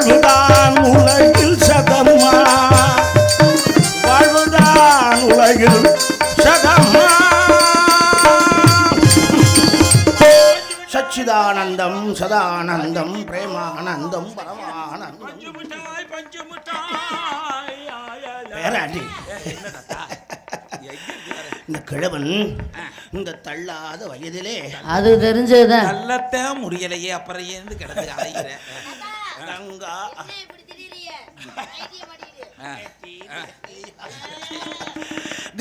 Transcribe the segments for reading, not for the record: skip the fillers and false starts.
வாழ்வுதான் உலகில் சதமா, வாழ்வுதான் உலகில் சதமா. சச்சிதானந்தம் சதானந்தம் பிரேமானந்தம் பரமானந்தம். பேராண்டி, இந்த கிழவன் இந்த தள்ளாத வயதிலே அது தெரிஞ்சதுதான் நல்லத்தான் முடியலையே, அப்புறம் ஏந்து கிடந்து அலைகிறேன். கங்கா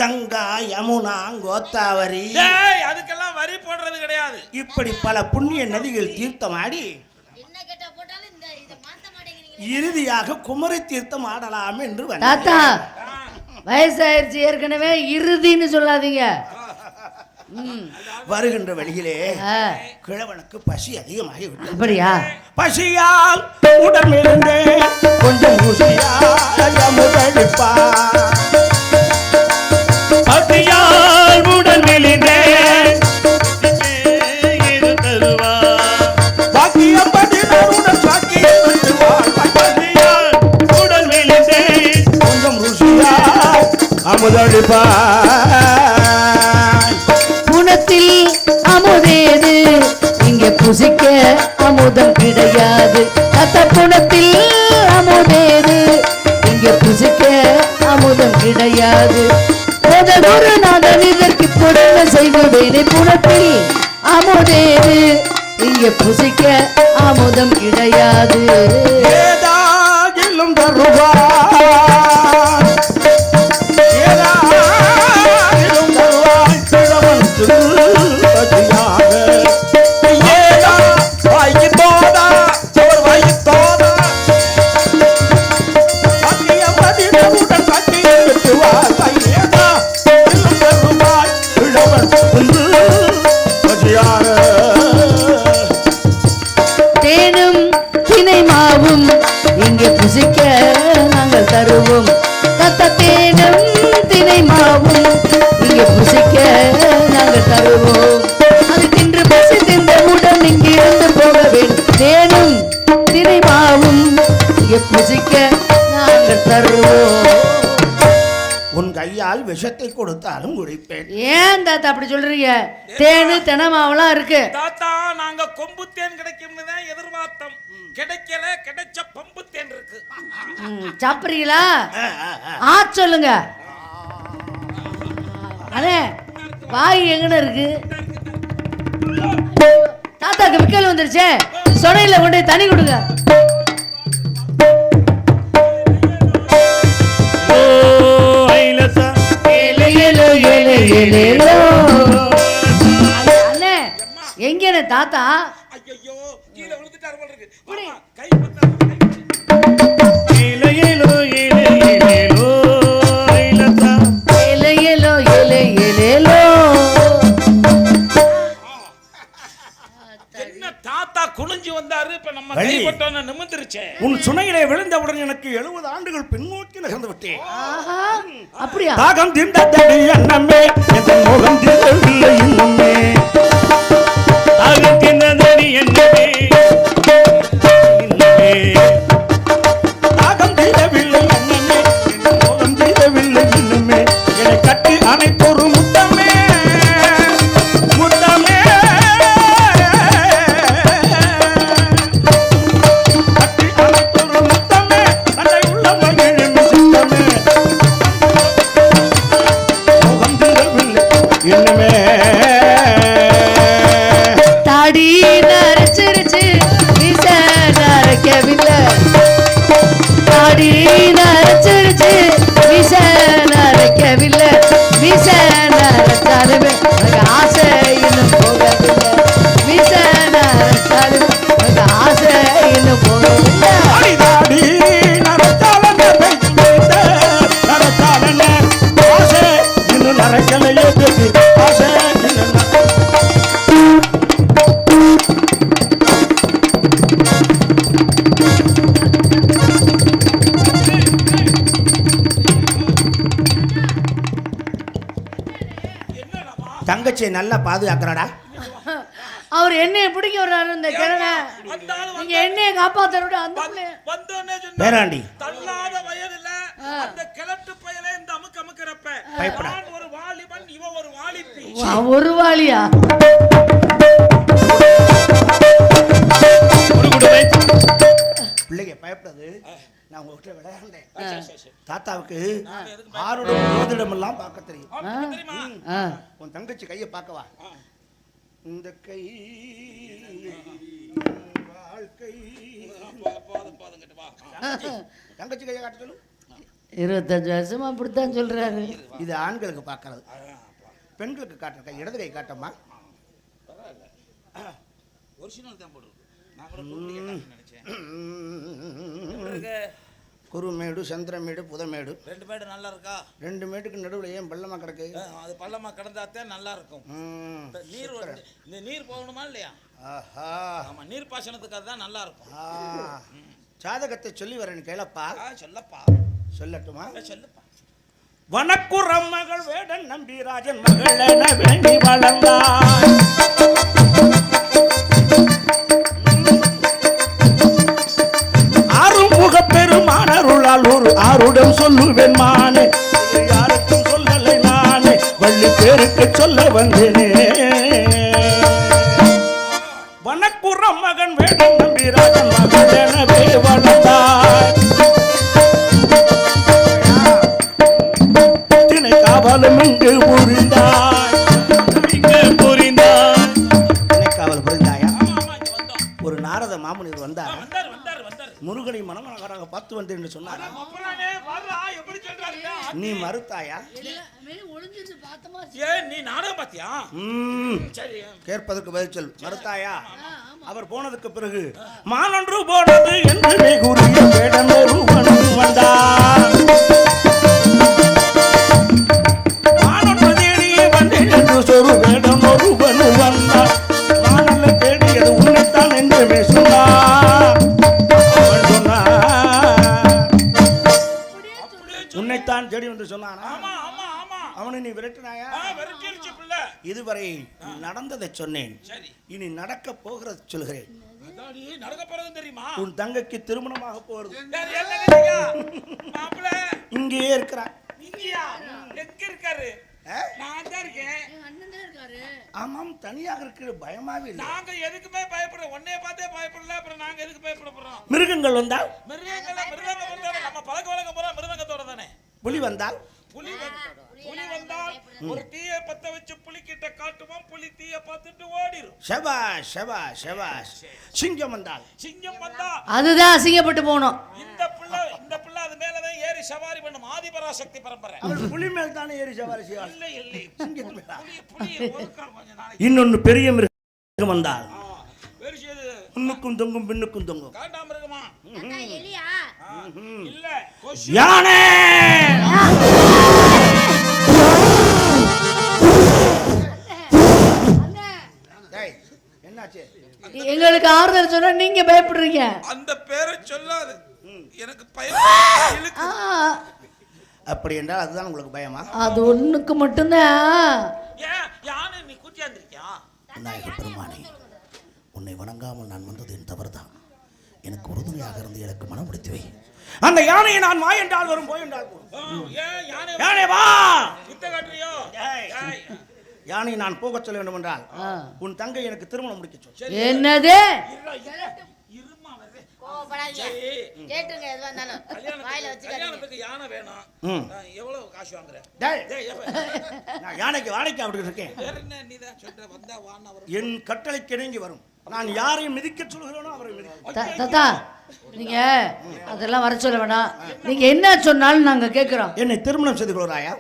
கங்கா யமுனா கோதாவரி, அதுக்கெல்லாம் வரி போடுறது கிடையாது. இப்படி பல புண்ணிய நதிகள் தீர்த்தமாடி இறுதியாக குமரி தீர்த்தம் ஆடலாம் என்று தாத்தா. வயசாயிருச்சு ஏற்கனவே, இறுதின்னு சொல்லாதீங்க. வருகின்ற வழியிலே கிழவனுக்கு பசி அதிகமாகி விட்டது. அப்படியா? பசியால் உடம்பிருந்தே கொஞ்சம் முதலிப்பா, பசியால் உடன் விழுந்தே பாக்கியம் பதினருடன் சாக்கியம் பசியால் உடன் விழுந்தே கொஞ்சம் ருசியா அமுதளிப்பா. குணத்தில் அமுதேது, இங்கே புசிக்க அமுதம் கிடையாது. கத்த குணத்தில் அமுதேது, இங்கே புசிக்க அமுதம் கிடையாது. ஒரு நாதன் இதற்கு பொருள் செய்வதேனே. குணத்தில் அமுதேது, இங்கே புசிக்க அமுதம் கிடையாது. ஏதாகிலும் தருவா, தேனும் தினை மாவும் இங்கே புசிக்க நாங்கள் தருவோம். தத்த தேனும் தினை மாவும் இங்கே புசிக்க நாங்கள் தருவோம். அது தின்று பசி தின்ற உடன் இங்கிருந்து போக வேண்டும். தேனும் தினை மாவும் இங்கே புசிக்க நாங்கள் தருவோம். உன் கையால் விஷத்தை கொடுத்தாலும் குடிப்பேன். ஏன் தாத்தா அப்படி சொல்றீங்க? தேனு தினமாவெல்லாம் இருக்கு தாத்தா. நாங்க கொம்பு தேன் கிடைக்கும்னு தான் எதிர்பார்த்தோம், கிடைக்கல. கிடைச்ச பம்பு தேன் இருக்கு. சாப்பிடுறீங்களா? சொல்லுங்க. அண்ணே, வாய் எங்கன இருக்கு? தாத்தாக்கு விக்கல் வந்துருச்சே, சொனையில கொண்டு தண்ணி கொடுங்க. அண்ணே, எங்க தாத்தா? ஐயோ, கீழே விழுந்துட்டாரு போல இருக்கு. கை என்ன தாத்தா குனிஞ்சு வந்தாரு, இப்ப நம்ம கை பட்டோன்னு நிமிர்ந்துருச்சே. உன் சுனையிலே விழுந்தவுடன் எனக்கு 70 ஆண்டுகள் பின்னோக்கி நகர்ந்து விட்டேன். அப்படியா? தாகம் தீர்ந்ததடி அன்னமே, என் முகம் தீரவில்லை இன்னுமே. தாகம் தீர்ந்ததடி அன்னமே, தாகம் தீரவில்லை அன்னமே, என் முகம் தீரவில்லை இன்னுமே. என்னை கட்டி அணைத்தொரு முத்தமே, முத்தமே, கட்டி அணைத்தொரு முத்தமே, தன்னை உள்ள மகிழும் சித்தமே. முகம் தீரவில்லை இன்னுமே. தாடி நரைச்சிருச்சு, மீச நரைக்கவில்லை. தாடி நரைச்சிருச்சு, மீச நரைக்கவில்லை. மீச நரைச்சாலுமே எனக்கு ஆசை இன்னும் போகவில்லை. மீச நரைச்சாலுமே எனக்கு ஆசை இன்னும் போகவில்லை. அடிதாடி நரச்சாலன பேசிட்ட, நரச்சாலன ஆசை இன்னும் நரக்கலையே பேசி, ஆசை இன்னும் தங்கச்சியை நல்லா பாதுகாக்கிறாடா. அவர் என்னைய பிடிக்க வர்றாரு இந்த கிழமை. நீங்க என்னைய காப்பாத்தறோட அந்த வந்தோனே பேராண்டி தள்ளாத வயதுல அந்த கிழட்டு பயலே இந்த அமுக்கறப்ப நான் ஒரு வாலிபன் இவ ஒரு வாலிபி ஒரு வாலியா பிள்ளைங்க பயப்படாது நான் உங்ககிட்ட விளையாண்டேன் தாத்தாவுக்கு ஆரோட ஜோதிடம் எல்லாம் பார்க்க தெரியும் உன் தங்கச்சி கையை பார்க்கவா இந்த கை வாழ்க்கை தங்கச்சி கையை காட்ட சொல்லு 25 வருஷமா அப்படித்தான் சொல்றாரு இது ஆண்களுக்கு பார்க்கறது பெண்களுக்கு காட்டுற கை இடது கை காட்டம்மா ஒரிஜினல் தான் போடு குருமேடு சந்திரமேடு புதமேடு 2 மேடு நல்லா இருக்கா 2 மேட்டுக்கு நடுவில் ஏன் பள்ளமா கிடக்கு அது பள்ளமா கிடந்தாத்தான் நல்லா இருக்கும் நீர் இந்த நீர் போகணுமா இல்லையா ஆஹா ஆமா நீர் பாசனத்துக்கு தான் நல்லா இருக்கும் ஜாதகத்தை சொல்லி வரேன் கேளப்பா சொல்லப்பா சொல்லட்டுமா சொல்லுப்பா வனக்குறம் மகள் வேடன் நம்பிராஜன் மகள் என வேண்டி வளர்ந்தார் ஆறுமுக பெருமானருளால் ஒரு ஆருடம் சொல்லுவேன் மானே யாருக்கும் சொல்லலை நானே வள்ளி பேருக்கு சொல்ல வந்தேனே வனக்குறம் மகன் வேடன் நம்பிராஜன் மகள் எனவே வளர்ந்தார் காவலும் இங்கு புரிந்தாய் காவல் புரிந்தாயா ஒரு நாரத மாமுனிவர் வந்தார் முருகனை மனமனகராக பார்த்து வந்தேன் என்று சொன்னார் நீ மறுத்தாயா நீ நாடகம் பாத்தியா கேட்பதற்கு பதில் சொல் மறுத்தாயா அவர் போனதுக்கு பிறகு மானொன்று போனது என்று கூறிய வேடன் ஒருவனும் வந்தார் ஒரு வேடம் ஒருவனு வந்தார் மானல்ல தேடியது உன்னைத்தான் என்றுமே சொன்னார் உன்னைத்தான் தேடி என்று சொன்னான் அவனை நீ விரட்டினாயா இதுவரை நடந்ததை சொன்னேன் இனி நடக்க போகிறது சொல்கிறேன் உன் தங்கைக்கு திருமணமாக போறது இங்கே இருக்கிறார் ஆமாம் தனியாக இருக்கிற பயமாவே நாங்க எதுக்குமே பயப்படுறோம் ஒன்னே பார்த்தே பயப்படல அப்புறம் நாங்க எதுக்கு பயப்பட போறோம் மிருகங்கள் வந்தால் மிருகங்கள் நம்ம பழக்க வழக்க போறோம் மிருகத்தோட தானே புலி வந்தால் ஒரு தீயை பத்த வச்சு புலிக்கிட்ட காட்டுவோம் புலி தீயை பார்த்துட்டு ஓடிரும் ஷபாஷ் ஷபாஷ் ஷபாஷ் சிங்கம் வந்தால் அதுதான் அசிங்கப்பட்டு போனோம் இந்த பிள்ளை அது மேலதான் ஏறி சவாரி பண்ணும் ஆதிபராசக்தி பரம்பரை புலி மேல் தானே ஏறி சவாரி செய்வார் இல்லை இல்லை இன்னொன்னு பெரிய மிருகம் வந்தால் முன்னுக்கும் தொங்கும் பின்னுக்கும் தொங்கும் காண்டாமிருகமா இல்ல யானை என்னாச்சு எங்களுக்கு ஆறுதல் சொன்னா நீங்க பயப்படுறீங்க அந்த பேரை சொல்லாது எனக்கு பயம் அப்படி என்றால் அதுதான் உங்களுக்கு பயமா அது ஒண்ணுக்கு மட்டும்தான் யானை நீ கூட்டியாந்திருக்கியா நாயக பெருமானே உன்னை வணங்காமல் நான் வந்தது என் தவறுதான் எனக்கு உறுதுணையாக இருந்து எனக்கு மனம் முடித்து வை அந்த யானையை நான் வா என்றால் வரும் போய் என்றால் யானை வா யானை நான் போக சொல்ல வேண்டும் என்றால் உன் தங்கை எனக்கு திருமணம் முடிக்க சொல் என்னது யானைக்கு வாடகைக்கு அப்படி இருக்கேன் என் கட்டளைக்கு இணங்கி வரும் நான் யாரையும் மிதிக்க சொல்கிறேனோ அவரை தாத்தா நீங்க அதெல்லாம் வர சொல்ல வேணாம் நீங்க என்ன சொன்னாலும் நாங்க கேட்கிறோம் என்னை திருமணம் செய்து கொள்றாயா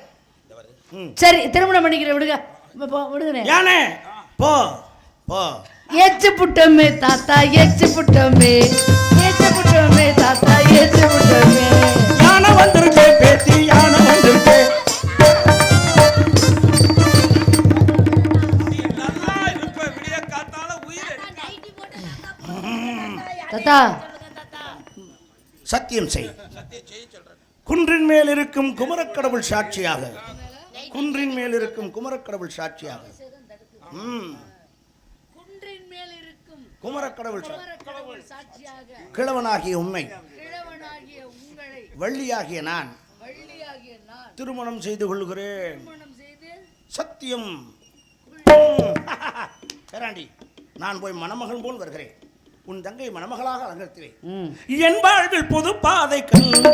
சரி திருமணம் பண்ணிக்கிற விடுங்க விடுங்க யானை போ போ எச்சு புட்டமே தாத்தா எச்சு புட்டமே தாத்தா எச்சு புட்டமே யானை வந்துருச்சே பேத்தி யானை வந்துருச்சே தாத்தா சத்தியம் செய் குன்றின் மேல் இருக்கும் குமரக்கடவுள் சாட்சியாக குன்றின் மேல் இருக்கும் குமரக்கடவுள் சாட்சியாக குமரக்கடவுள் கடவுள் சாட்சியாக கிழவனாகிய உண்மை கிழவனாகிய உங்களை வள்ளியாகிய நான் வள்ளியாகிய நான் திருமணம் செய்து கொள்கிறேன். திருமணம் செய்து சத்தியம். பேராண்டி, நான் போய் மணமகன் போல் வருகிறேன். உன் தங்கை மணமகளாக அலங்கரித்துவேன். என் வாழ்வில் புது பாதை கண்டு